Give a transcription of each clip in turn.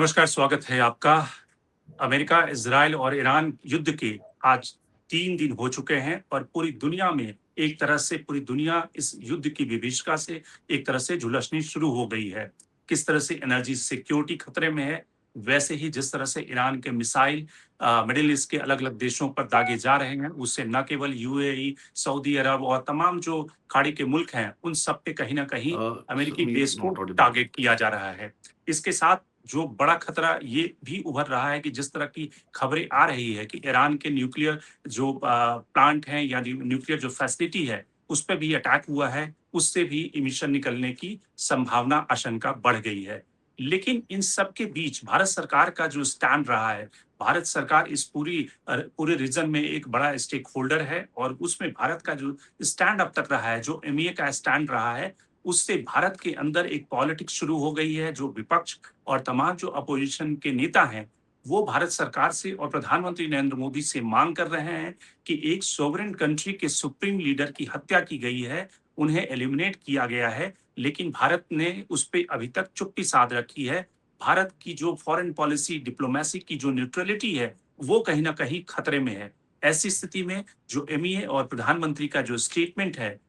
नमस्कार, स्वागत है आपका। अमेरिका, इज़राइल और ईरान युद्ध के आज 3 दिन हो चुके हैं और पूरी दुनिया में एक तरह से पूरी दुनिया इस युद्ध की विभीषिका से एक तरह से झुलसनी शुरू हो गई है। किस तरह से एनर्जी सिक्योरिटी खतरे में है, वैसे ही जिस तरह से ईरान के मिसाइल मिडल ईस्ट के अलग-अलग देशों पर दागे जा रहे हैं, उससे न केवल यूएई, सऊदी अरब और तमाम जो खाड़ी के मुल्क हैं, उन सब पे कहीं न कहीं अमेरिकी Sumi बेस को not audible. टारगेट किया जा रहा है। इसके साथ जो बड़ा खतरा ये भी उभर रहा है कि जिस तरह की खबरें आ रही है कि ईरान के न्यूक्लियर जो प्लांट हैं या न्यूक्लियर जो फैसिलिटी है, उस पे भी अटैक हुआ है, उससे भी इमिशन निकलने की संभावना, आशंका बढ़ गई है। लेकिन इन सब के बीच भारत सरकार का जो स्टैंड रहा है, भारत सरकार इस पूरे रीजन में एक बड़ा स्टेक होल्डर है और उसमें भारत का जो स्टैंड अब तक रहा है, जो एमईए का स्टैंड रहा है, उससे भारत के अंदर एक पॉलिटिक्स शुरू हो गई है। जो विपक्ष और तमाम जो अपोजिशन के नेता हैं, वो भारत सरकार से और प्रधानमंत्री नरेंद्र मोदी से मांग कर रहे हैं कि एक सोवरेन कंट्री के सुप्रीम लीडर की हत्या की गई है, उन्हें एलिमिनेट किया गया है, लेकिन भारत ने उस पे अभी तक चुप्पी साध रखी है। भारत की जो फॉरेन पॉलिसी, डिप्लोमेसी की जो न्यूट्रलिटी है, वो कहीं न कहीं खतरे में है। ऐसी स्थिति में जो एमईए और प्रधानमंत्री का जो स्टेटमेंट है,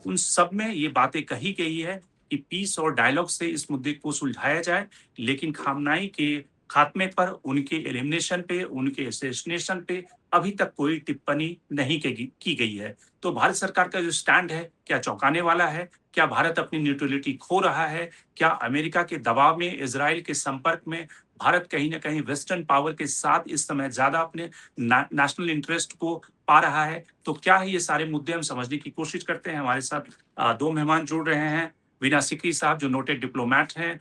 उन सब में ये बातें कही गई है कि पीस और डायलॉग से इस मुद्दे को सुलझाया जाए, लेकिन खामनाई के खात्मे पर, उनके एलिमिनेशन पे, उनके असैसिनेशन पे अभी तक कोई टिप्पणी नहीं की गई है। तो भारत सरकार का जो स्टैंड है, क्या चौंकाने वाला है? क्या भारत अपनी न्यूट्रलिटी खो रहा है? क्या अमेरिका के दबाव में, इज़राइल के संपर्क में भारत कहीं न कहीं वेस्टर्न पावर के साथ इस समय ज़्यादा अपने नेशनल इंटरेस्ट को पा रहा है? तो क्या है, ये सारे मुद्दे हम समझने की कोशिश करते हैं। हमारे साथ 2 मेहमान जुड़ रहे हैं। वीना सिकरी साहब जो नोटेड डिप्लोमैट हैं,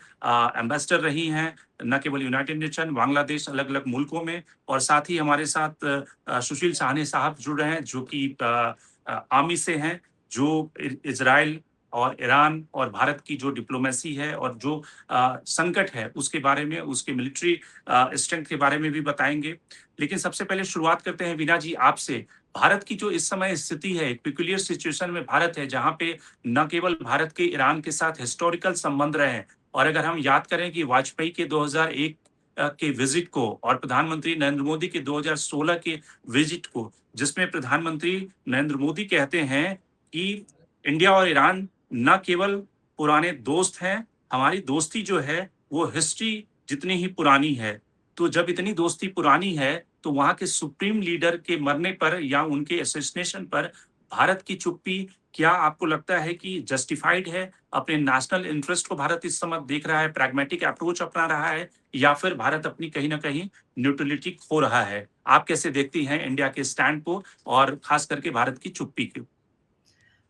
एम्बेसडर रही हैं, न केवल यूनाइटेड नेशन, बांग्लादेश, अलग-अलग मुल्कों में, और साथ ही हमारे साथ सुशील साहनी साहब जुड़ रहे हैं जो कि आर्मी से हैं, जो इज़राइल और ईरान और भारत की जो डिप्लोमेसी है और जो संकट है उसके बारे में, उसके मिलिट्री स्ट्रेंथ के बारे में भी बताएँगे। लेकिन सबसे पहले शुरुआत करते हैं वीना जी आपसे। भारत की जो इस समय स्थिति है, एक पेक्यूलियर सिचुएशन में भारत है, जहाँ पे न केवल भारत के ईरान के साथ हिस्टोरिकल संबंध रहे हैं, और अगर हम याद करें कि वाजपेयी के 2001 के विजिट को और प्रधानमंत्री नरेंद्र मोदी के 2016 के विजिट को, जिसमें प्रधानमंत्री नरेंद्र मोदी कहते हैं कि इंडिया और ईरान न केवल पुराने दोस्त हैं, हमारी दोस्ती जो है वो हिस्ट्री जितनी ही पुरानी है। तो जब इतनी दोस्ती पुरानी है, तो वहाँ के सुप्रीम लीडर के मरने पर या उनके असैसिनेशन पर भारत की चुप्पी, क्या आपको लगता है कि जस्टिफाइड है? अपने नेशनल इंटरेस्ट को भारत इस समय देख रहा है, प्रैग्मैटिक अप्रोच अपना रहा है, या फिर भारत अपनी कहीं न कहीं न्यूट्रलिटी खो रहा है? आप कैसे देखती हैं इंडिया के स्टैंड को और खास करके भारत की चुप्पी को?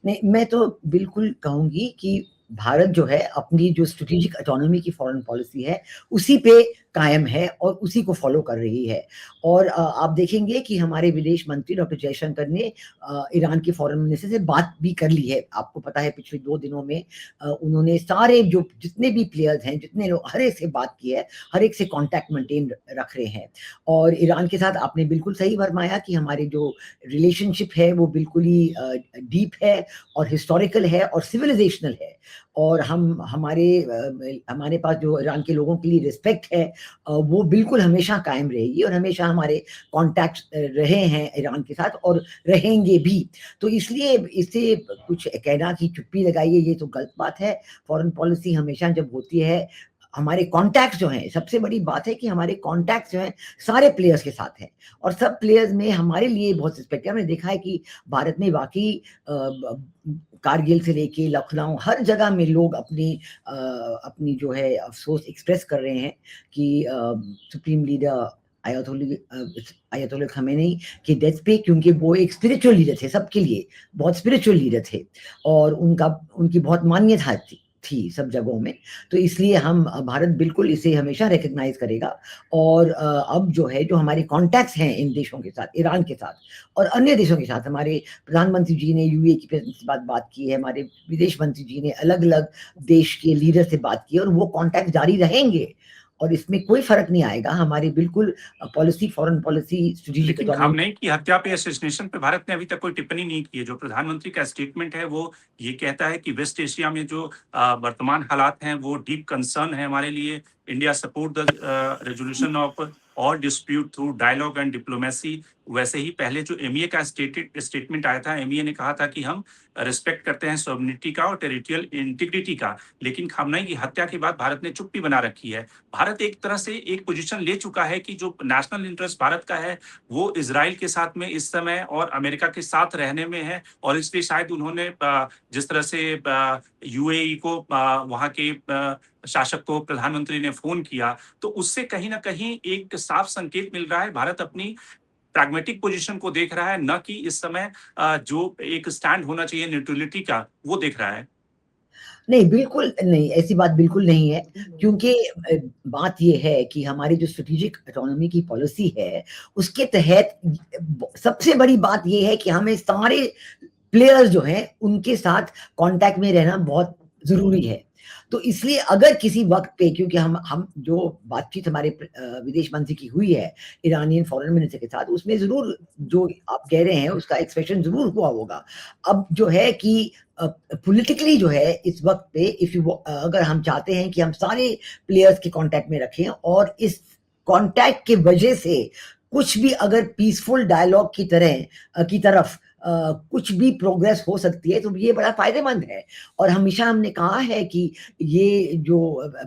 नहीं, मैं तो बिल्कुल कहूँगी कि भारत जो है अपनी जो स्ट्रेटेजिक ऑटोनॉमी की फॉरेन पॉलिसी है, उसी पे कायम है और उसी को फ़ॉलो कर रही है। और आप देखेंगे कि हमारे विदेश मंत्री डॉक्टर जयशंकर ने ईरान के फॉरेन मिनिस्टर से बात भी कर ली है। आपको पता है पिछले 2 दिनों में उन्होंने सारे जो जितने भी प्लेयर्स हैं, जितने लोग, हर एक से बात की है, हर एक से कॉन्टैक्ट मेंटेन रख रहे हैं। और ईरान के साथ आपने बिल्कुल सही फरमाया कि हमारे जो रिलेशनशिप है वो बिल्कुल ही डीप है और हिस्टोरिकल है और सिविलाइजेशनल है। और हमारे पास जो ईरान के लोगों के लिए रिस्पेक्ट है वो बिल्कुल हमेशा कायम रहेगी और हमेशा हमारे कॉन्टैक्ट्स रहे हैं ईरान के साथ और रहेंगे भी। तो इसलिए इससे कुछ कहना कि चुप्पी लगाइए, ये तो गलत बात है। फॉरेन पॉलिसी हमेशा जब होती है, हमारे कॉन्टैक्ट्स जो हैं, सबसे बड़ी बात है कि हमारे कॉन्टैक्ट्स जो हैं सारे प्लेयर्स के साथ हैं और सब प्लेयर्स में हमारे लिए बहुत रिस्पेक्ट है। हमने देखा है कि भारत में वाक़ई कारगिल से लेके लखनऊ हर जगह में लोग अपनी जो है अफ़सोस एक्सप्रेस कर रहे हैं कि सुप्रीम लीडर आयतुल्लाह ख़मेनी की डेथ पे, क्योंकि वो एक स्पिरिचुअल लीडर थे, सबके लिए बहुत स्पिरिचुअल लीडर थे और उनकी बहुत मान्यता थी सब जगहों में। तो इसलिए भारत बिल्कुल इसे हमेशा रिकॉग्नाइज़ करेगा। और अब जो है, जो हमारे कॉन्टैक्ट्स हैं इन देशों के साथ, ईरान के साथ और अन्य देशों के साथ, हमारे प्रधानमंत्री जी ने यूएई की प्रेसिडेंट से बात की है, हमारे विदेश मंत्री जी ने अलग-अलग देश के लीडर से बात की है और वो कॉन्टैक्ट जारी रहेंगे। और इसमें कोई फर्क नहीं आएगा। हमारी बिल्कुल पॉलिसी, फॉरेन पॉलिसी, स्ट्रेटेजिक लेकिन इकोनॉमी। खामनेई की हत्या पे असैसिनेशन पे भारत ने अभी तक कोई टिप्पणी नहीं की है। जो प्रधानमंत्री का स्टेटमेंट है वो ये कहता है कि वेस्ट एशिया में जो वर्तमान हालात हैं वो डीप कंसर्न है हमारे लिए। India support the resolution of all dispute through dialogue and diplomacy. वैसे ही पहले जो एमईए का स्टेटमेंट आया था, एमईए ने कहा था कि हम रिस्पेक्ट करते हैं सॉवरेनिटी का और टेरिटोरियल इंटीग्रिटी का। लेकिन खामनेई की हत्या के बाद भारत ने चुप्पी बना रखी है। भारत एक तरह से एक पोजीशन ले चुका है कि जो नेशनल इंटरेस्ट भारत का है वो इजराइल के साथ में इस समय और अमेरिका के साथ रहने में है। और इसलिए शायद उन्होंने जिस तरह से यूएई को वहां के शासक को प्रधानमंत्री ने फोन किया, तो उससे कहीं ना कहीं एक साफ संकेत मिल रहा है भारत अपनी प्रैग्मेटिक पोजीशन को देख रहा है, न कि इस समय जो एक स्टैंड होना चाहिए न्यूट्रलिटी का वो देख रहा है। नहीं, बिल्कुल नहीं, ऐसी बात बिल्कुल नहीं है, क्योंकि बात ये है कि हमारी जो स्ट्रेटेजिक ऑटोनॉमी की पॉलिसी है, उसके तहत सबसे बड़ी बात ये है कि हमें सारे प्लेयर्स जो हैं, उनके साथ कॉन्टैक्ट में रहना बहुत ज़रूरी है। तो इसलिए अगर किसी वक़्त पे, क्योंकि हम जो बातचीत हमारे विदेश मंत्री की हुई है, ईरानियन फॉरेन मिनिस्टर के साथ, उसमें ज़रूर जो आप कह रहे हैं, उसका एक्सप्रेशन ज़रूर हुआ होगा। अब जो है कि पॉलिटिकली जो है इस वक़्त पे अगर हम चाहते हैं कि हम सारे प्लेयर्स के कॉन्टैक्ट में रखें और इस कॉन्टैक्ट की वजह से कुछ भी अगर पीसफुल डायलॉग की तरफ कुछ भी प्रोग्रेस हो सकती है, तो ये बड़ा फ़ायदेमंद है। और हमेशा हमने कहा है कि ये जो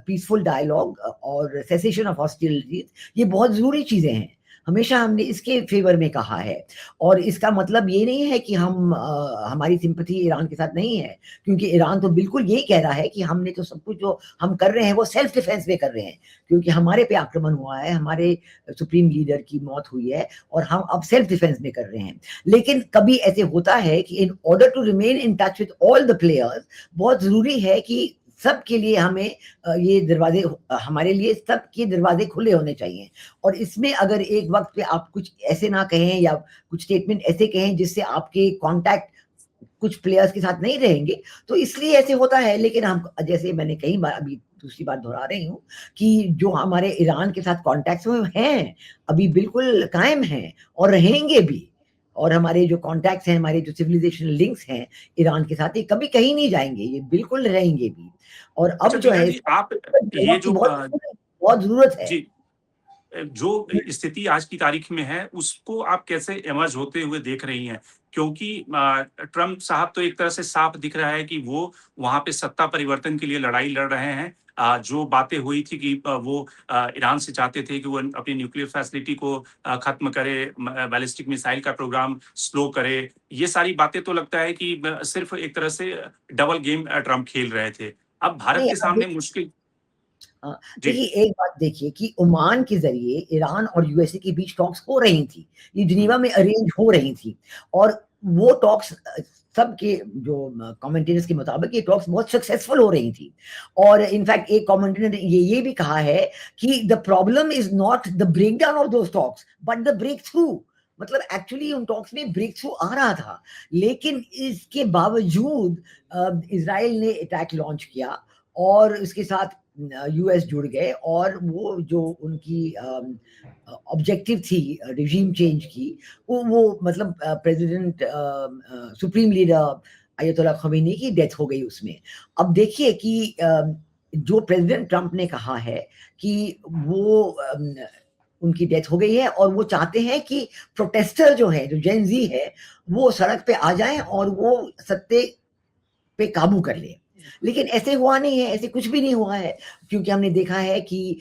पीसफुल डायलॉग और सेसेशन ऑफ हॉस्टिलिटीज़, ये बहुत ज़रूरी चीज़ें हैं। हमेशा हमने इसके फ़ेवर में कहा है, और इसका मतलब ये नहीं है कि हमारी सिंपैथी ईरान के साथ नहीं है, क्योंकि ईरान तो बिल्कुल यही कह रहा है कि हमने तो सब कुछ जो हम कर रहे हैं, वो सेल्फ डिफेंस में कर रहे हैं, क्योंकि हमारे पे आक्रमण हुआ है, हमारे सुप्रीम लीडर की मौत हुई है, और हम अब सेल्फ डिफेंस में कर रहे हैं। लेकिन कभी ऐसे होता है कि in order to remain in touch with all the players, बहुत ज़रूरी है कि सबके लिए ये दरवाजे, हमारे लिए सबके दरवाजे खुले होने चाहिए। और इसमें अगर एक वक़्त पे आप कुछ ऐसे ना कहें या कुछ स्टेटमेंट ऐसे कहें जिससे आपके कॉन्टैक्ट कुछ प्लेयर्स के साथ नहीं रहेंगे, तो इसलिए ऐसे होता है। लेकिन हम, जैसे मैंने कई बार, अभी दूसरी बार दोहरा रही हूँ, कि जो हमारे ईरान के साथ कॉन्टैक्ट्स में हैं, अभी बिल्कुल कायम हैं और रहेंगे भी। और हमारे जो कॉन्टैक्ट्स हैं, हमारे जो सिविलाइजेशनल लिंक्स हैं ईरान के साथ, ये कभी कहीं नहीं जाएँगे, ये बिल्कुल रहेंगे भी। और अच्छा अब जो जीना है जी, आप ये की जो बहुत ज़रूरत है। जी जो स्थिति आज की तारीख में है, उसको आप कैसे इमर्ज होते हुए देख रही हैं? क्योंकि ट्रम्प साहब तो एक तरह से साफ दिख रहा है कि वो वहाँ पे सत्ता परिवर्तन के लिए लड़ाई लड़ रहे हैं। जो बातें हुई थी कि वो ईरान से चाहते थे कि वो अपनी न्यूक्लियर फैसिलिटी को खत्म करे, बैलिस्टिक मिसाइल का प्रोग्राम स्लो करे। ये सारी बातें तो लगता है कि सिर्फ एक तरह से डबल गेम ट्रम्प खेल रहे थे। अब भारत नहीं, के सामने मुश्किल हाँ, जी, देखिए, एक बात देखिए कि ओमान के ज़रिए ईरान और यूएसए के बीच टॉक्स हो रही थी। ये हुँ, जिनेवा में अरेंज हो रही थी, और वो टॉक्स सबके जो कमेंटेटर्स के मुताबिक ये टॉक्स बहुत सक्सेसफुल हो रही थी। और इनफैक्ट एक कमेंटेटर ने ये भी कहा है कि the problem is not the breakdown of those talks, but the breakthrough. मतलब एक्चुअली उन टॉक्स में ब्रेक थ्रू आ रहा था, लेकिन इसके बावजूद इज़राइल ने अटैक लॉन्च किया, और इसके साथ यूएस जुड़ गए, और वो जो उनकी ऑब्जेक्टिव थी रिजीम चेंज की, वो मतलब प्रेसिडेंट सुप्रीम लीडर अयतुल्ला खमीनी की डेथ हो गई उसमें। अब देखिए कि जो प्रेसिडेंट ट्रंप ने कहा है कि वो उनकी डेथ हो गई है, और वो चाहते हैं कि प्रोटेस्टर जो है, जो जेन ज़ी है, वो सड़क पे आ जाएँ और वो सत्ते पे काबू कर ले। लेकिन ऐसे हुआ नहीं है, ऐसे कुछ भी नहीं हुआ है, क्योंकि हमने देखा है कि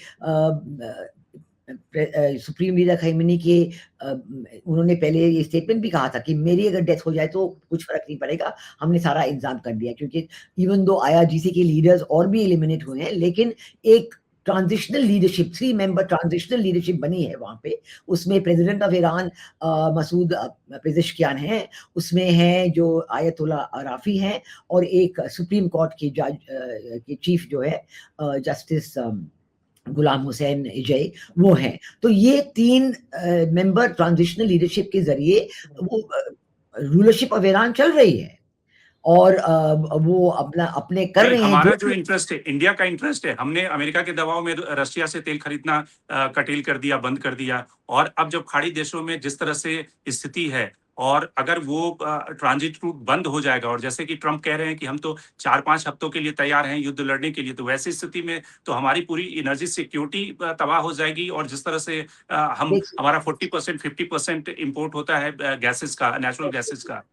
सुप्रीम लीडर खamenei के उन्होंने पहले ये स्टेटमेंट भी कहा था कि मेरी अगर डेथ हो जाए तो कुछ फ़र्क नहीं पड़ेगा, हमने सारा इंतज़ाम कर दिया, क्योंकि इवन दो आईआरजीसी के लीडर्स और भी एलिमिनेट हुए हैं, लेकिन एक transitional leadership, 3 member transitional leadership बनी है वहाँ पे। उसमें president of Iran Masoud Pezeshkian हैं, उसमें हैं जो आयतुल्ला राफ़ी हैं, और एक सुप्रीम कोर्ट के जज के चीफ जो है जस्टिस गुलाम हुसैन इजई, वो हैं। तो ये 3 मेंबर ट्रांजिशनल लीडरशिप के ज़रिए वो रूलरशिप ऑफ ईरान चल रही है। और वो अपना अपने कर नहीं, रहे हैं जो हमारा जो इंटरेस्ट है, इंडिया का इंटरेस्ट है, हमने अमेरिका के दबाव में रशिया से तेल खरीदना कटील कर दिया, बंद कर दिया। और अब जब खाड़ी देशों में जिस तरह से स्थिति है, और अगर वो ट्रांजिट रूट बंद हो जाएगा, और जैसे कि ट्रंप कह रहे हैं कि हम तो 4-5 हफ्तों के लिए तैयार हैं युद्ध लड़ने के लिए, तो वैसी स्थिति में तो हमारी पूरी एनर्जी सिक्योरिटी तबाह हो जाएगी। और जिस तरह से हम देखिए हमारा 40% 50% इम्पोर्ट होता है गैसेस का, नेचुरल गैसेस का।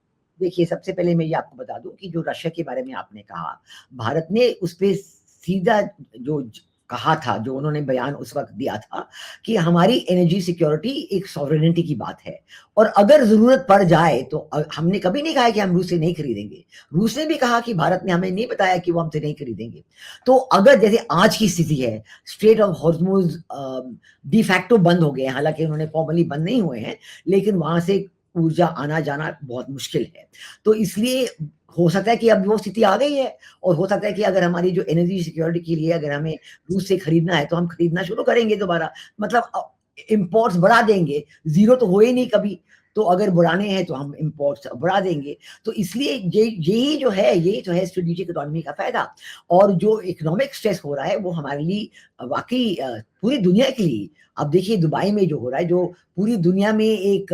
देखिए, सबसे पहले मैं ये आपको बता दूँ कि जो रशिया के बारे में आपने कहा, भारत ने उस पे सीधा जो कहा था, जो उन्होंने बयान उस वक़्त दिया था कि हमारी एनर्जी सिक्योरिटी एक सॉवरेनिटी की बात है और अगर ज़रूरत पड़ जाए तो हमने कभी नहीं कहा है कि हम रूस से नहीं खरीदेंगे। रूस ने भी कहा कि भारत ने हमें नहीं बताया कि वो हमसे नहीं खरीदेंगे। तो अगर जैसे आज की स्थिति है, straight of Hormuz de facto बंद हो गए हैं, हालाँकि उन्होंने फॉर्मली बंद नहीं हुए हैं, लेकिन वहाँ से ऊर्जा आना-जाना बहुत मुश्किल है। तो इसलिए हो सकता है कि अब वो स्थिति आ गई है और हो सकता है कि अगर हमारी जो एनर्जी सिक्योरिटी के लिए अगर हमें रूस से खरीदना है, तो हम खरीदना शुरू करेंगे दोबारा। मतलब इम्पोर्ट्स बढ़ा देंगे, ज़ीरो तो हुए नहीं कभी, तो अगर बढ़ाने हैं तो हम इम्पोर्ट्स बढ़ा देंगे। तो इसलिए यही जो है स्ट्रेटेजिक इकोनॉमी का फ़ायदा और जो इकोनॉमिक स्ट्रेस हो रहा है, वो हमारे लिए वाक़ई पूरी दुनिया के लिए अब देखिए दुबई में जो हो रहा है, जो पूरी दुनिया में एक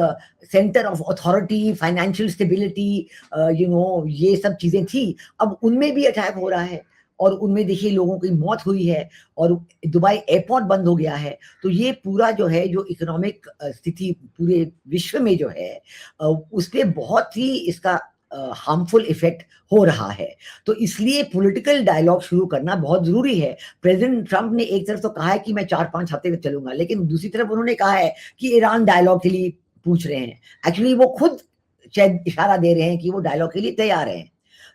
centre of authority, financial stability ये सब चीज़ें थी, अब उनमें भी अटैक हो रहा है और उनमें देखिए लोगों की मौत हुई है और दुबई एयरपोर्ट बंद हो गया है। तो ये पूरा जो है जो इकोनॉमिक स्थिति पूरे विश्व में जो है उस पे बहुत ही इसका हार्मफुल इफ़ेक्ट हो रहा है। तो इसलिए पॉलिटिकल डायलॉग शुरू करना बहुत ज़रूरी है। प्रेज़िडेंट ट्रंप ने एक तरफ तो कहा है कि मैं 4-5 हफ्ते तक चलूँगा, लेकिन दूसरी तरफ उन्होंने कहा है कि ईरान डायलॉग के लिए पूछ रहे हैं। एक्चुअली वो खुद शायद इशारा दे रहे हैं कि वो डायलॉग के लिए तैयार हैं।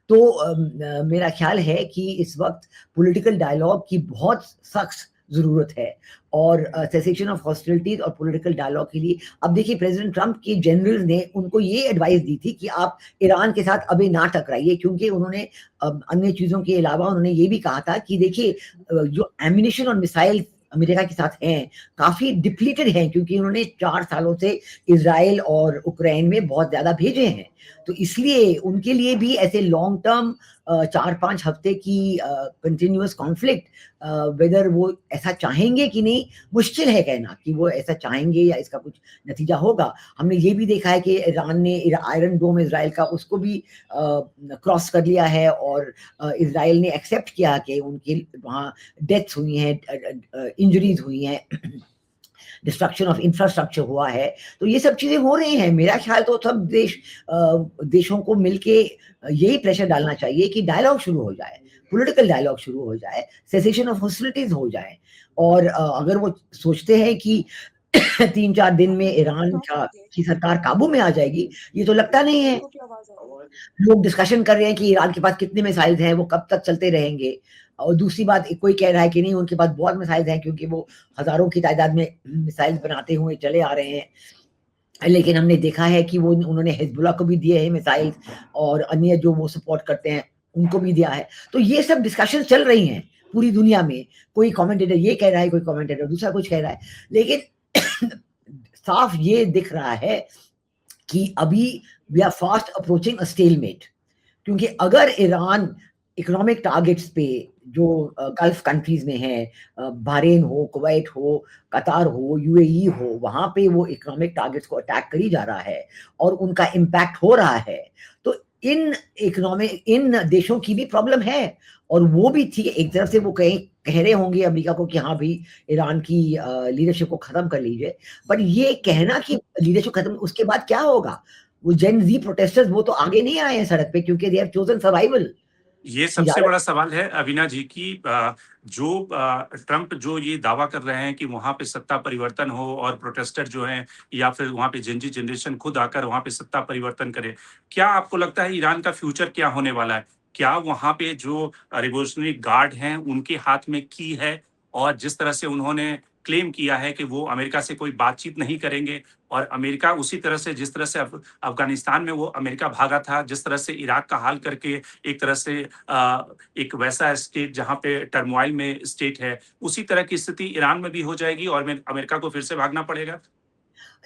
तो मेरा ख़्याल है कि इस वक़्त पॉलिटिकल डायलॉग की बहुत सख्त ज़रूरत है और सेसेशन ऑफ हॉस्टिलिटीज़ और पॉलिटिकल डायलॉग के लिए अब देखिए प्रेज़िडेंट ट्रंप के जनरल्स ने उनको ये एडवाइस दी थी कि आप ईरान के साथ अभी ना टकराइए क्योंकि उन्होंने अन्य चीज़ों के अलावा उन्होंने ये भी कहा था कि देखिए जो एम्यूनिशन और मिसाइल अमेरिका के साथ हैं, काफ़ी डिप्लीटेड हैं क्योंकि उन्होंने 4 सालों से इज़राइल और यूक्रेन में बहुत ज़्यादा भेजे हैं। तो इसलिए उनके लिए भी ऐसे लॉन्ग टर्म 4-5 हफ्ते की कंटिन्यूअस कॉन्फ्लिक्ट वेदर वो ऐसा चाहेंगे कि नहीं, मुश्किल है कहना कि वो ऐसा चाहेंगे या इसका कुछ नतीजा होगा। हमने ये भी देखा है कि ईरान ने आयरन डोम इज़राइल का उसको भी क्रॉस कर लिया है और इज़राइल ने एक्सेप्ट किया कि उनके वहाँ डेथ्स हुई हैं, इंजरीज़ हुई हैं। डिस्ट्रक्शन ऑफ इंफ्रास्ट्रक्चर हुआ है, तो ये सब चीज़ें हो रही हैं। मेरा ख्याल तो सब देशों को मिलके यही प्रेशर डालना चाहिए कि डायलॉग शुरू हो जाए, पॉलिटिकल डायलॉग शुरू हो जाए, सेसेशन ऑफ हॉस्टिलिटीज़ हो जाए और अगर वो सोचते हैं कि 3-4 दिन में ईरान की सरकार काबू में आ जाएगी, ये तो लगता नहीं है। लोग डिस्कशन कर रहे हैं कि ईरान के पास कितने मिसाइल्स हैं, वो कब तक चलते रहेंगे और दूसरी बात कोई कह रहा है कि नहीं उनके पास बहुत मिसाइल्स हैं क्योंकि वो हज़ारों की तादाद में मिसाइल्स बनाते हुए चले आ रहे हैं। लेकिन हमने देखा है कि वो उन्होंने हिज़्बुल्लाह को भी दिए हैं मिसाइल्स और अन्य जो वो सपोर्ट करते हैं, उनको भी दिया है। तो ये सब डिस्कशन चल रही हैं पूरी दुनिया में। कोई कमेंटेटर ये कह रहा है, कोई कमेंटेटर दूसरा कुछ कह रहा है। लेकिन साफ ये दिख रहा है कि अभी we are fast approaching a stalemate क्योंकि अगर ईरान इकोनॉमिक टारगेट्स पे जो गल्फ कंट्रीज में है बहरीन हो, कुवैत हो, कतार हो, यूएई हो, वहाँ पे वो इकोनॉमिक टारगेट्स को अटैक करी जा रहा है और उनका इम्पैक्ट हो रहा है। तो इन देशों की भी प्रॉब्लम है और वो भी थी एक तरफ से वो कह रहे होंगे अमेरिका को कि हाँ भाई ईरान की लीडरशिप को खत्म कर लीजिए, पर ये कहना कि लीडरशिप खत्म उसके बाद क्या होगा? वो जेन ज़ी प्रोटेस्टर्स वो तो आगे नहीं आए हैं सड़क पे क्योंकि दे हैव चोज़न सर्वाइवल। ये सबसे बड़ा सवाल है अविना जी की जो ट्रंप जो ये दावा कर रहे हैं कि वहां पे सत्ता परिवर्तन हो और प्रोटेस्टर जो हैं या फिर वहां पे जेनजी जनरेशन खुद आकर वहां पे सत्ता परिवर्तन करे, क्या आपको लगता है ईरान का फ्यूचर क्या होने वाला है? क्या वहां पे जो रिवोल्यूशनरी गार्ड हैं उनके हाथ में की है? और जिस तरह से उन्होंने क्लेम किया है कि वो अमेरिका से कोई बातचीत नहीं करेंगे, और अमेरिका उसी तरह से जिस तरह से अफगानिस्तान में वो अमेरिका भागा था, जिस तरह से इराक का हाल करके एक तरह से एक वैसा स्टेट जहाँ पे टर्मोइल में स्टेट है, उसी तरह की स्थिति ईरान में भी हो जाएगी और अमेरिका को फिर से भागना पड़ेगा?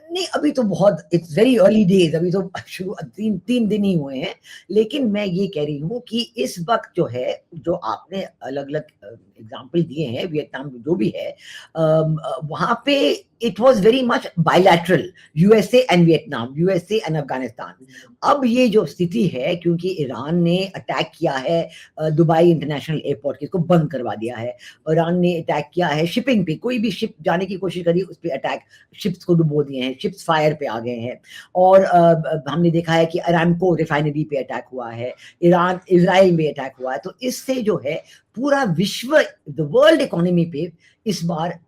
नहीं, अभी तो बहुत इट्स वेरी अर्ली डेज, अभी तो शुरू 3 दिन ही हुए हैं। लेकिन मैं ये कह रही हूँ कि इस वक़्त जो है, जो आपने अलग-अलग एग्ज़ाम्पल दिए हैं, वियतनाम जो भी है, वहाँ पे it was very much bilateral, USA and Vietnam, USA and Afghanistan. अब ये जो स्थिति है, क्योंकि ईरान ने अटैक किया है दुबई इंटरनेशनल एयरपोर्ट, इसको बंद करवा दिया है। ईरान ने अटैक किया है शिपिंग पे, कोई भी शिप जाने की कोशिश करी, उस पे अटैक, शिप्स को डुबो दिए हैं, शिप्स फायर पे आ गए हैं। और हमने देखा है कि अरामको रिफाइनरी पे अटैक हुआ है, ईरान इज़राइल में अटैक हुआ है। तो इससे जो है पूरा विश्व, द वर्ल्ड इकोनॉमी पे इस बार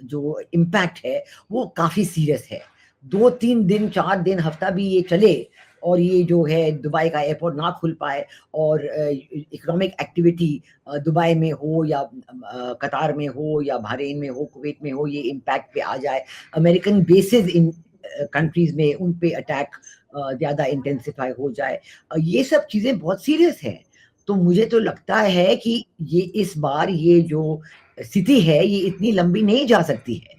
जो इम्पैक्ट है वो काफ़ी सीरियस है। 2-3 दिन, 4 दिन, हफ्ता भी ये चले और ये जो है दुबई का एयरपोर्ट ना खुल पाए और इकोनॉमिक एक्टिविटी दुबई में हो या कतार में हो या बहरीन में हो, कुवैत में हो, ये इम्पैक्ट पे आ जाए। अमेरिकन बेसेस इन कंट्रीज में, उन पे अटैक ज़्यादा इंटेंसिफाई हो जाए। ये सब चीज़ें बहुत सीरियस हैं। तो मुझे तो लगता है कि ये इस बार ये जो स्थिति है ये इतनी लंबी नहीं जा सकती है।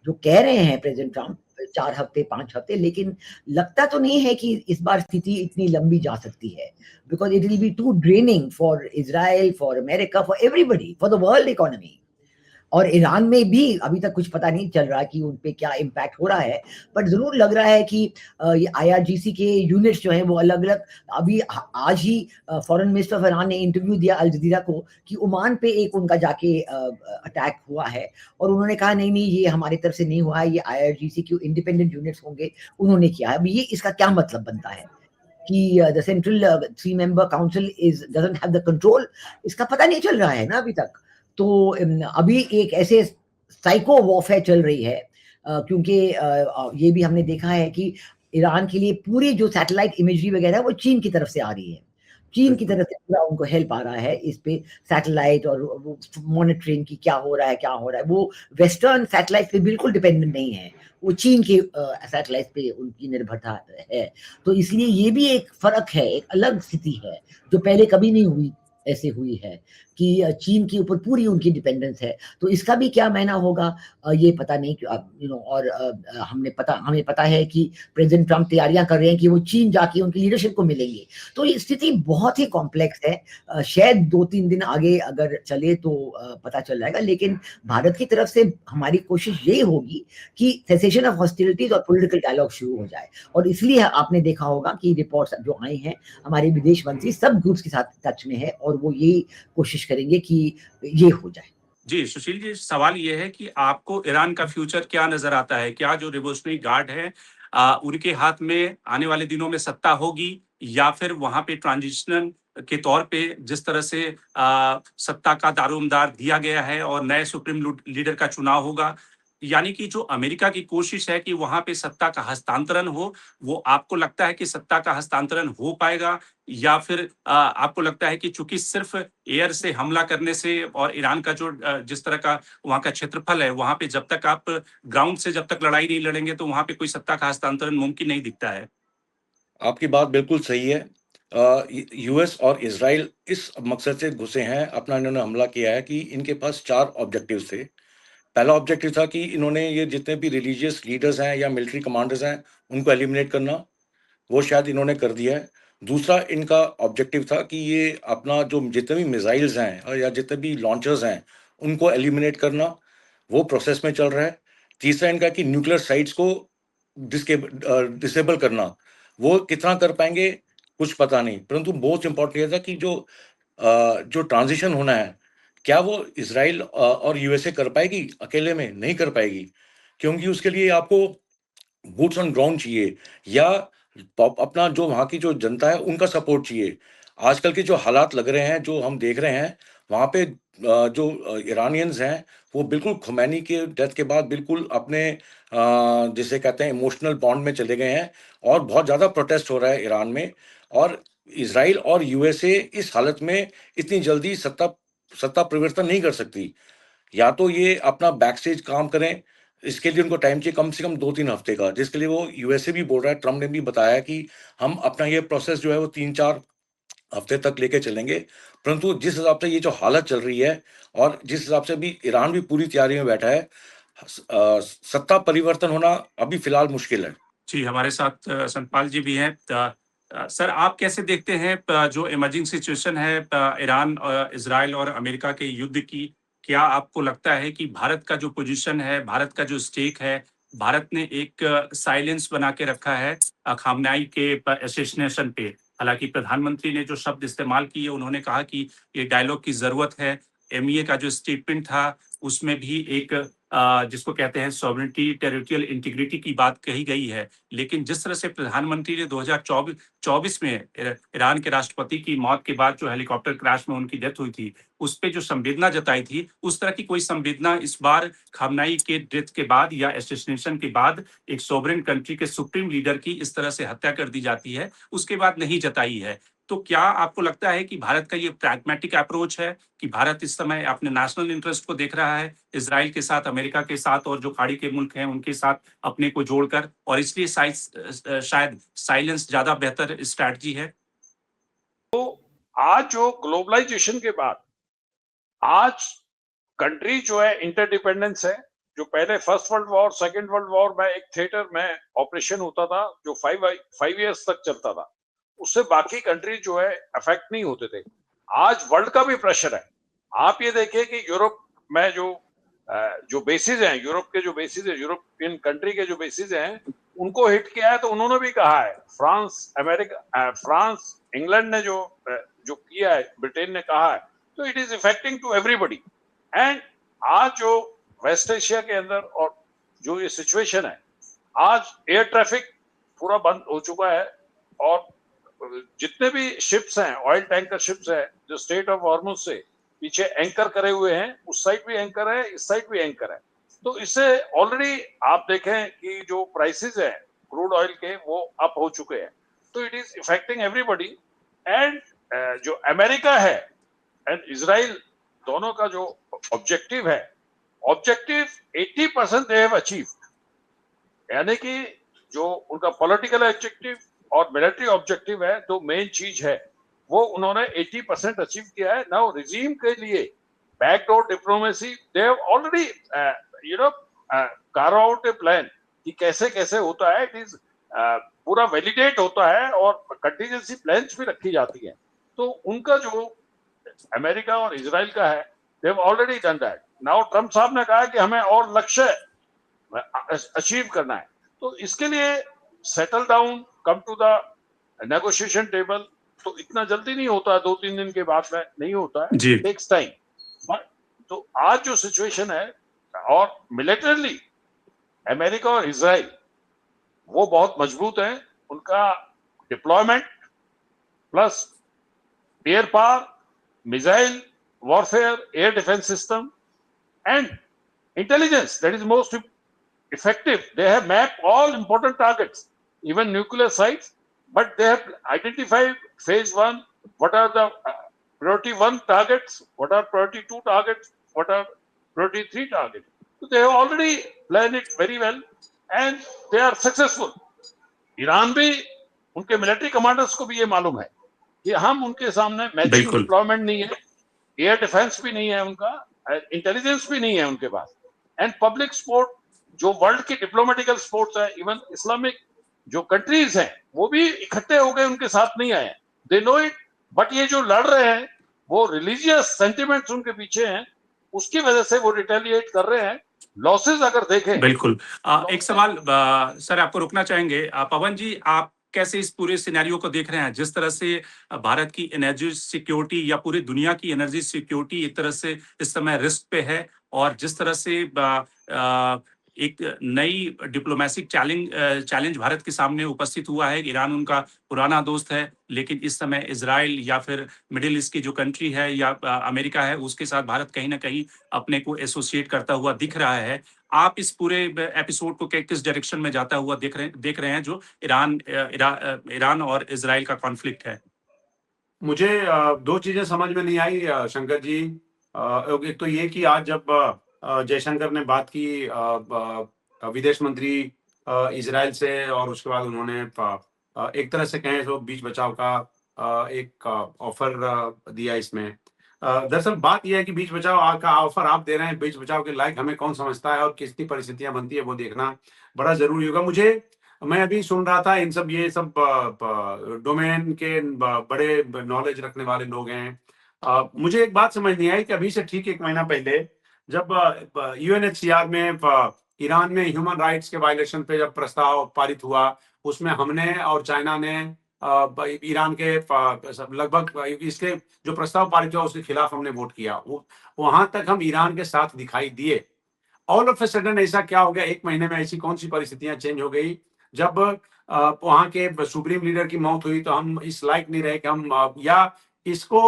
जो कह रहे हैं प्रेसिडेंट ट्रंप 4 हफ्ते, 5 हफ्ते, लेकिन लगता तो नहीं है कि इस बार स्थिति इतनी लंबी जा सकती है। Because it will be too draining for Israel, for America, for everybody, for the world economy. और ईरान में भी अभी तक कुछ पता नहीं चल रहा कि उन पे क्या इम्पैक्ट हो रहा है, बट ज़रूर लग रहा है कि ये आईआरजीसी के यूनिट्स जो हैं वो अलग-अलग, अभी आज ही फॉरेन मिनिस्टर ऑफ ईरान ने इंटरव्यू दिया अल जज़ीरा को कि ओमान पे एक उनका जाके अटैक हुआ है और उन्होंने कहा नहीं, नहीं ये हमारी तरफ से नहीं हुआ है, ये आईआरजीसी के इंडिपेंडेंट यूनिट्स होंगे, उन्होंने किया है। अब ये इसका क्या मतलब बनता है कि the central 3 member council is doesn't have the control, इसका पता नहीं चल रहा है ना अभी तक। तो अभी एक ऐसे साइको वॉरफेयर चल रही है, क्योंकि ये भी हमने देखा है कि ईरान के लिए पूरी जो सैटेलाइट इमेजरी वगैरह वो चीन की तरफ से आ रही है। चीन की बिल्कुल। तरफ से पूरा उनको हेल्प आ रहा है इस पे, सैटेलाइट और वो मॉनिटरिंग की क्या हो रहा है, क्या हो रहा है। वो वेस्टर्न सैटेलाइट पे बिल्कुल डिपेंडेंट नहीं है। वो चीन के सैटेलाइट पे उनकी निर्भरता है। तो इसलिए ये भी एक फ़र्क है, एक अलग स्थिति है, जो पहले कभी नहीं हुई, ऐसे हुई है कि चीन के ऊपर पूरी उनकी डिपेंडेंस है। तो इसका भी क्या मायना होगा ये पता नहीं कि और हमें पता है कि प्रेसिडेंट ट्रंप तैयारियां कर रहे हैं कि वो चीन जाके उनकी लीडरशिप को मिलेंगे। तो ये स्थिति बहुत ही कॉम्प्लेक्स है। शायद 2-3 दिन आगे अगर चले तो पता चल जाएगा, लेकिन भारत की तरफ से हमारी कोशिश यही होगी कि सेसेशन ऑफ हॉस्टिलिटीज और पॉलिटिकल डायलॉग शुरू हो जाए। और इसलिए आपने देखा होगा कि रिपोर्ट्स जो आई हैं, हमारे विदेश मंत्री सब ग्रुप्स के साथ टच में है और वो यही कोशिश करेंगे कि ये हो जाए। जी, सुशील जी, सवाल ये है कि आपको ईरान का फ्यूचर क्या नज़र आता है? क्या जो रिवॉल्यूशनरी गार्ड है उनके हाथ में आने वाले दिनों में सत्ता होगी या फिर वहाँ पे ट्रांजिशनल के तौर पे जिस तरह से सत्ता का दारोमदार दिया गया है और नए सुप्रीम लीडर का चुनाव होगा? यानी कि जो अमेरिका की कोशिश है कि वहाँ पे सत्ता का हस्तांतरण हो, वो आपको लगता है कि सत्ता का हस्तांतरण हो पाएगा? या फिर आपको लगता है कि चूँकि सिर्फ़ एयर से हमला करने से और ईरान का जो जिस तरह का वहाँ का क्षेत्रफल है, वहाँ पे जब तक आप ग्राउंड से जब तक लड़ाई नहीं लड़ेंगे, तो वहाँ पे कोई सत्ता का हस्तांतरण मुमकिन नहीं दिखता है। आपकी बात बिल्कुल सही है। यूएस और इज़राइल इस मकसद से घुसे हैं, अपना इन्होंने हमला किया है कि इनके पास 4 ऑब्जेक्टिव्स थे। पहला ऑब्जेक्टिव था कि इन्होंने ये जितने भी रिलीजियस लीडर्स हैं या मिलिट्री कमांडर्स हैं, उनको एलिमिनेट करना, वो शायद इन्होंने कर दिया है। दूसरा इनका ऑब्जेक्टिव था कि ये अपना जो जितने भी मिसाइल्स हैं या जितने भी लॉन्चर्स हैं, उनको एलिमिनेट करना, वो प्रोसेस में चल रहा है। तीसरा इनका कि न्यूक्लियर साइट्स को डिसेबल करना, वो कितना कर पाएँगे, कुछ पता नहीं। परंतु मोस्ट इम्पोर्टेंट ये था कि जो ट्रांज़िशन होना है, क्या वो इज़राइल और यूएसए कर पाएगी अकेले में? नहीं कर पाएगी, क्योंकि उसके लिए आपको बूट्स ऑन ग्राउंड चाहिए या अपना जो वहाँ की जो जनता है उनका सपोर्ट चाहिए। आजकल के जो हालात लग रहे हैं, जो हम देख रहे हैं, वहाँ पे जो ईरानियंस हैं, वो बिल्कुल खुमैनी के डेथ के बाद बिल्कुल अपने जिसे कहते हैं इमोशनल बॉन्ड में चले गए हैं और बहुत ज़्यादा प्रोटेस्ट हो रहा है ईरान में। और इज़राइल और यूएसए इस हालत में इतनी जल्दी सत्ता परिवर्तन नहीं कर सकती। या तो ये अपना बैकस्टेज काम करें, इसके लिए उनको टाइम चाहिए कम से कम 2-3 हफ्ते का, जिसके लिए वो यूएसए भी बोल रहा है, ट्रम्प ने भी बताया है कि हम अपना ये प्रोसेस जो है वो 3-4 हफ्ते तक लेके चलेंगे। परंतु जिस हिसाब से ये जो हालत चल रही है और जिस हिसाब से अभी ईरान भी पूरी तैयारी में बैठा है, सत्ता परिवर्तन होना अभी फिलहाल मुश्किल है। जी, हमारे साथ संतपाल जी भी हैं। सर, आप कैसे देखते हैं जो इमर्जिंग सिचुएशन है ईरान, इज़राइल और अमेरिका के युद्ध की? क्या आपको लगता है कि भारत का जो पोज़ीशन है, भारत का जो स्टेक है, भारत ने एक साइलेंस बना के रखा है खामनेई के असैसिनेशन पे? हालाँकि प्रधानमंत्री ने जो शब्द इस्तेमाल किए, उन्होंने कहा कि ये डायलॉग की ज़रूरत है। एमईए का जो स्टेटमेंट था, उसमें भी एक जिसको कहते हैं सॉवरेनिटी, टेरिटोरियल इंटीग्रिटी की बात कही गई है। लेकिन जिस तरह से प्रधानमंत्री ने 2024 में ईरान के राष्ट्रपति की मौत के बाद जो हेलीकॉप्टर क्रैश में उनकी डेथ हुई थी, उस पे जो संवेदना जताई थी, उस तरह की कोई संवेदना इस बार खामनेई के डेथ के बाद या असैसिनेशन के बाद एक सॉवरेन कंट्री के सुप्रीम लीडर की इस तरह से हत्या कर दी जाती है, उसके बाद नहीं जताई है। तो क्या आपको लगता है कि भारत का ये प्रैग्मैटिक अप्रोच है कि भारत इस समय अपने नेशनल इंटरेस्ट को देख रहा है, इज़राइल के साथ, अमेरिका के साथ और जो खाड़ी के मुल्क हैं, उनके साथ अपने को जोड़कर, और इसलिए शायद साइलेंस ज़्यादा बेहतर स्ट्रैटेजी है? आज जो ग्लोबलाइजेशन के बाद आज कंट्री जो है इंटरडिपेंडेंस है। जो पहले first world war, second world war में एक थिएटर में ऑपरेशन होता था जो 5 इयर्स तक चलता था, उससे बाकी कंट्री जो है अफेक्ट नहीं होते थे। आज वर्ल्ड का भी प्रेशर है। आप ये देखिए कि यूरोप में जो बेसिस हैं, यूरोप के जो बेसिस है, यूरोपियन कंट्री के जो बेसिस हैं, उनको हिट किया है। तो उन्होंने भी कहा है, फ्रांस, इंग्लैंड ने जो किया है, ब्रिटेन ने कहा है, तो it is affecting to everybody. And आज जो वेस्ट एशिया के अंदर और जो ये सिचुएशन है, आज एयर ट्रैफिक पूरा बंद हो चुका है और जितने भी शिप्स हैं, ऑयल टैंकर शिप्स हैं, जो स्टेट ऑफ हॉर्मुज से पीछे एंकर करे हुए हैं, उस साइड भी एंकर है, इस साइड भी एंकर है। तो इससे ऑलरेडी आप देखें कि जो प्राइसेस है क्रूड ऑयल के, वो अप हो चुके हैं। तो it is affecting everybody. And जो अमेरिका है एंड इजराइल, दोनों का जो ऑब्जेक्टिव है, ऑब्जेक्टिव 80% दे हैव अचीव्ड। यानी कि जो उनका पॉलिटिकल ऑब्जेक्टिव और मिलिट्री ऑब्जेक्टिव है, जो मेन चीज है, वो उन्होंने 80% अचीव किया है। नाउ रिजीम के लिए backdoor diplomacy, they have already carve out A plan कि कैसे कैसे होता है। इट इज पूरा वैलिडेट होता है और कंटीजेंसी प्लान्स भी रखी जाती है। तो उनका जो अमेरिका और इजराइल का है, they have already done that. Now Trump साहब ने कहा कि हमें और लक्ष्य अचीव करना है। तो इसके लिए settle down, come to the negotiation table. तो इतना जल्दी नहीं होता, 2-3 दिन के बाद में नहीं होता है, जी। Takes time. तो आज जो सिचुएशन है, और मिलिटरली अमेरिका और इजराइल वो बहुत मजबूत है। उनका deployment plus air power, missile warfare, air defence system and intelligence, that is most effective. They have mapped all important targets, even nuclear sites, but they have identified phase 1, what are the priority 1 targets, what are priority 2 targets, what are priority 3 targets. So they have already planned it very well and they are successful. Iran भी, उनके military commanders को भी ये मालूम है कि हम उनके सामने मैचिंग डिप्लॉयमेंट नहीं है, एयर डिफेंस भी नहीं है उनका, इंटेलिजेंस भी नहीं है उनके पास। एंड पब्लिक सपोर्ट, जो वर्ल्ड की डिप्लोमेटिकल सपोर्ट्स है, इवन इस्लामिक जो कंट्रीज हैं, वो भी इकट्ठे हो गए, उनके साथ नहीं आए। They know it. बट ये जो लड़ रहे हैं, वो रिलीजियस सेंटिमेंट्स उनके पीछे हैं, उसकी वजह से वो रिटेलिएट कर रहे हैं। लॉसेस अगर देखें, बिल्कुल। एक सवाल सर, आपको रुकना चाहेंगे। पवन जी, आप कैसे इस पूरे सिनेरियो को देख रहे हैं? जिस तरह से भारत की एनर्जी सिक्योरिटी या पूरी दुनिया की एनर्जी सिक्योरिटी एक तरह से इस समय रिस्क पे है, और जिस तरह से एक नई डिप्लोमेटिक चैलेंज भारत के सामने उपस्थित हुआ है। ईरान उनका पुराना दोस्त है, लेकिन इस समय इजराइल या फिर मिडिल ईस्ट की जो कंट्री है या अमेरिका है, उसके साथ भारत कहीं ना कहीं अपने को एसोसिएट करता हुआ दिख रहा है। आप इस पूरे एपिसोड को किस डायरेक्शन में जाता हुआ देख रहे हैं जो ईरान और इजराइल का कॉन्फ्लिक्ट है? मुझे 2 चीजें समझ में नहीं आई शंकर जी। एक तो ये कि आज जब जयशंकर ने बात की विदेश मंत्री इजराइल से, और उसके बाद उन्होंने एक तरह से कहें तो बीच बचाव का एक ऑफर दिया इसमें। दरअसल बात यह है कि बीच बचाव का ऑफर आप दे रहे हैं, बीच बचाव के लायक हमें कौन समझता है और कितनी परिस्थितियां बनती है वो देखना बड़ा जरूरी होगा। मैं अभी सुन रहा था इन सब ये सब डोमेन के बड़े नॉलेज रखने वाले लोग हैं। मुझे एक बात समझ नहीं आई कि अभी से ठीक 1 महीना पहले जब यूएनएचसीआर में ईरान में ह्यूमन राइट्स के वायलेशन पे जब प्रस्ताव पारित हुआ, उसमें हमने और चाइना ने ईरान के लगभग इसके जो प्रस्ताव पारित हुआ उसके खिलाफ हमने वोट किया। वहां तक हम ईरान के साथ दिखाई दिए। ऑल ऑफ ए सडन ऐसा क्या हो गया, 1 महीने में ऐसी कौन सी परिस्थितियां चेंज हो गई जब वहां के सुप्रीम लीडर की मौत हुई तो हम इस लायक नहीं रहे कि हम या इसको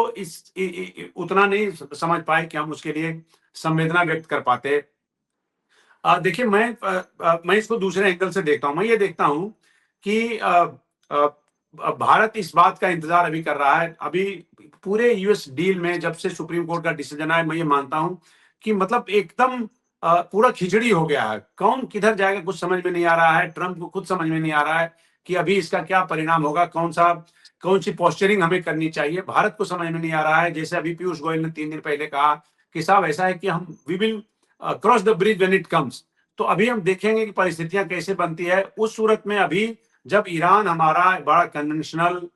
उतना नहीं समझ पाए कि हम उसके लिए संवेदना व्यक्त कर पाते। देखिए मैं इसको दूसरे एंगल से देखता हूं। मैं ये देखता हूं कि भारत इस बात का इंतजार अभी कर रहा है। अभी पूरे यूएस डील में जब से सुप्रीम कोर्ट का डिसीजन आया, मैं ये मानता हूं कि मतलब एकदम पूरा खिचड़ी हो गया है। कौन किधर जाएगा कुछ समझ में नहीं आ रहा है। ट्रंप को खुद समझ में नहीं आ रहा है कि अभी इसका क्या परिणाम होगा, कौन सी पोस्चरिंग हमें करनी चाहिए। भारत को समझ में नहीं आ रहा है। जैसे अभी पीयूष गोयल ने 3 दिन पहले कहा कि साहब ऐसा है कि हम we will cross the bridge when it comes. तो अभी हम देखेंगे कि परिस्थितियां कैसे बनती है। उस सूरत में अभी जब ईरान हमारा बड़ा कन्वेंशनल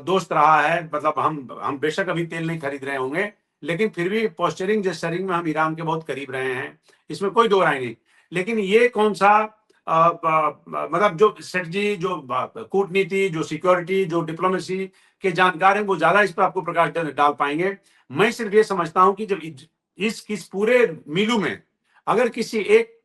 दोस्त रहा है, मतलब हम बेशक अभी तेल नहीं खरीद रहे होंगे, लेकिन फिर भी पोस्चरिंग जेस्चरिंग में हम ईरान के बहुत करीब रहे हैं, इसमें कोई दो राय नहीं। लेकिन ये कौन सा मतलब जो स्ट्रेटजी, जो कूटनीति, जो सिक्योरिटी, जो डिप्लोमेसी के जानकार हैं वो ज्यादा इस पर आपको प्रकाश डाल पाएंगे। मैं सिर्फ ये समझता हूं कि जब इस पूरे मिलू में अगर किसी एक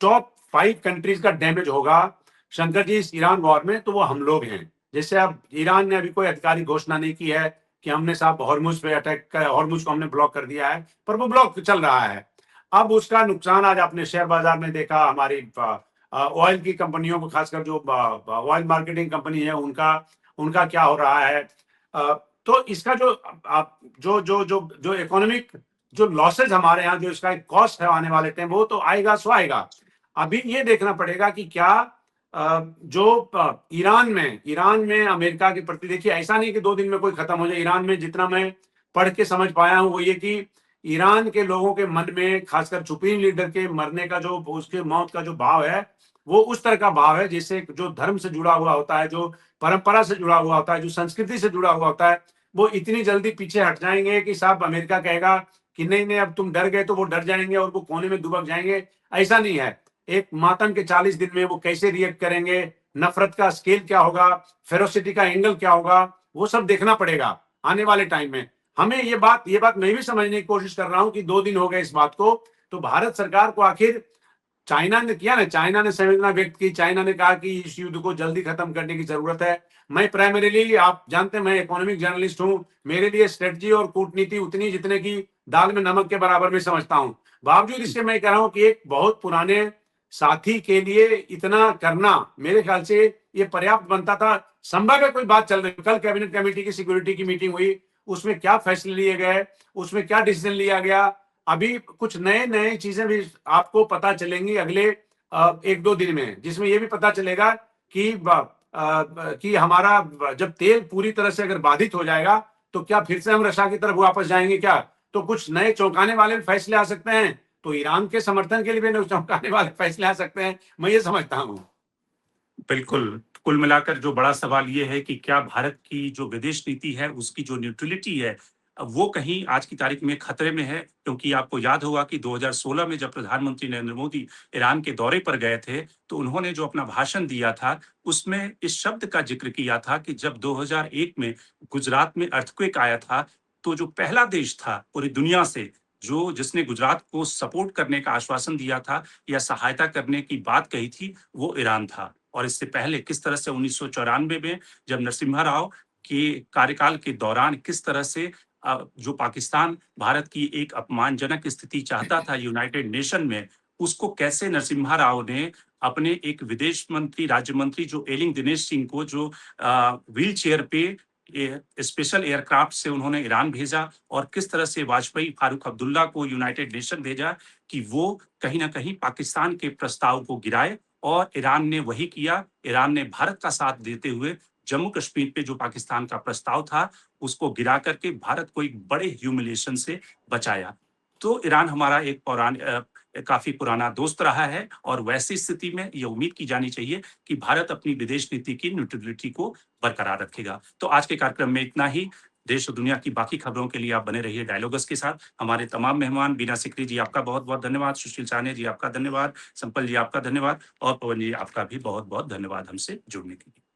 टॉप 5 कंट्रीज का डैमेज होगा शंकर जी इस ईरान वॉर में, तो वो हम लोग हैं। जैसे अब ईरान ने अभी कोई अधिकारी घोषणा नहीं की है कि हमने साहब हॉर्मुज पे अटैक कर, हॉर्मुज को हमने ब्लॉक कर दिया है, पर वो ब्लॉक चल रहा है। अब उसका नुकसान आज आपने शेयर बाजार में देखा। हमारी ऑयल की कंपनियों को, खासकर जो ऑयल मार्केटिंग कंपनी है, उनका क्या हो रहा है। तो इसका जो इकोनॉमिक जो लॉसेज हमारे यहाँ, जो इसका कॉस्ट है आने वाले टाइम, वो तो आएगा सो आएगा। अभी ये देखना पड़ेगा कि क्या जो ईरान में अमेरिका के प्रति, देखिए ऐसा नहीं कि 2 दिन में कोई खत्म हो जाए। ईरान में जितना मैं पढ़ के समझ पाया हूं वो ये कि ईरान के लोगों के मन में, खासकर सुप्रीम लीडर के मरने का जो, उसके मौत का जो भाव है, वो उस तरह का भाव है जैसे जो धर्म से जुड़ा हुआ होता है, जो परंपरा से जुड़ा हुआ होता है, जो संस्कृति से जुड़ा हुआ होता है। वो इतनी जल्दी पीछे हट जाएंगे कि साहब अमेरिका कहेगा कि नहीं नहीं अब तुम डर गए, तो वो डर जाएंगे और वो कोने में दुबक जाएंगे। ऐसा नहीं है। एक मातम के 40 दिन में वो कैसे रिएक्ट करेंगे, नफरत का स्केल क्या होगा, फेरोसिटी का एंगल क्या होगा, वो सब देखना पड़ेगा आने वाले टाइम में। हमें ये बात मैं भी समझने की कोशिश कर रहा हूं कि 2 दिन हो गए इस बात को, तो भारत सरकार को आखिर चाइना ने किया ना, चाइना ने संवेदना व्यक्त की, चाइना ने कहा कि इस युद्ध को जल्दी खत्म करने की जरूरत है। मैं प्राइमरीली, आप जानते हैं मैं इकोनॉमिक जर्नलिस्ट हूं, मेरे लिए स्ट्रेटजी और कूटनीति उतनी जितने की दाल में नमक के बराबर में समझता हूं। बावजूद इसके मैं कह रहा हूं कि एक बहुत पुराने साथी के लिए इतना करना मेरे ख्याल से ये पर्याप्त बनता था। संभव है कोई बात चल रही, कल कैबिनेट कमेटी की सिक्योरिटी की मीटिंग हुई, उसमें क्या फैसले लिए गए, उसमें क्या डिसीजन लिया गया। अभी कुछ नए चीजें भी आपको पता चलेंगी अगले 1-2 दिन में, जिसमें ये भी पता चलेगा कि हमारा जब तेल पूरी तरह से अगर बाधित हो जाएगा तो क्या फिर से हम रशिया की तरफ वापस जाएंगे क्या। तो कुछ नए चौंकाने वाले फैसले आ सकते हैं, तो ईरान के समर्थन के लिए भी चौंकाने वाले फैसले आ सकते हैं, मैं ये समझता हूं। बिल्कुल। कुल मिलाकर जो बड़ा सवाल ये है कि क्या भारत की जो विदेश नीति है, उसकी जो न्यूट्रलिटी है, वो कहीं आज की तारीख में खतरे में है। क्योंकि आपको याद होगा कि 2016 में जब प्रधानमंत्री नरेंद्र मोदी ईरान के दौरे पर गए थे, तो उन्होंने जो अपना भाषण दिया था, उसमें इस शब्द का जिक्र किया था कि जब 2001 में गुजरात में अर्थक्वेक आया था, तो जो पहला देश था पूरी दुनिया से जिसने गुजरात को सपोर्ट करने का आश्वासन दिया था या सहायता करने की बात कही थी, वो ईरान था। और इससे पहले किस तरह से 1994 में जब नरसिम्हा राव के कार्यकाल के दौरान किस तरह से जो पाकिस्तान भारत की एक अपमानजनक स्थिति चाहता था यूनाइटेड नेशन में, उसको कैसे नरसिम्हा राव ने अपने एक विदेश मंत्री, राज्य मंत्री जो एलिंग दिनेश सिंह को, जो व्हील चेयर पे स्पेशल एयरक्राफ्ट से उन्होंने ईरान भेजा, और किस तरह से वाजपेयी फारूक अब्दुल्ला को यूनाइटेड नेशन भेजा कि वो कहीं ना कहीं पाकिस्तान के प्रस्ताव को गिराए। और ईरान ने वही किया। ईरान ने भारत का साथ देते हुए जम्मू कश्मीर पे जो पाकिस्तान का प्रस्ताव था उसको गिरा करके भारत को एक बड़े ह्यूमिलिएशन से बचाया। तो ईरान हमारा एक काफ़ी पुराना दोस्त रहा है और वैसी स्थिति में ये उम्मीद की जानी चाहिए कि भारत अपनी विदेश नीति की न्यूट्रलिटी को बरकरार रखेगा। तो आज के कार्यक्रम में इतना ही। देश और दुनिया की बाकी खबरों के लिए आप बने रहिए डायलॉगस के साथ। हमारे तमाम मेहमान बीना सिकरी जी आपका बहुत-बहुत धन्यवाद, सुशील साहनी जी आपका धन्यवाद, संपल जी आपका धन्यवाद और पवन जी आपका भी बहुत-बहुत धन्यवाद हमसे जुड़ने के लिए।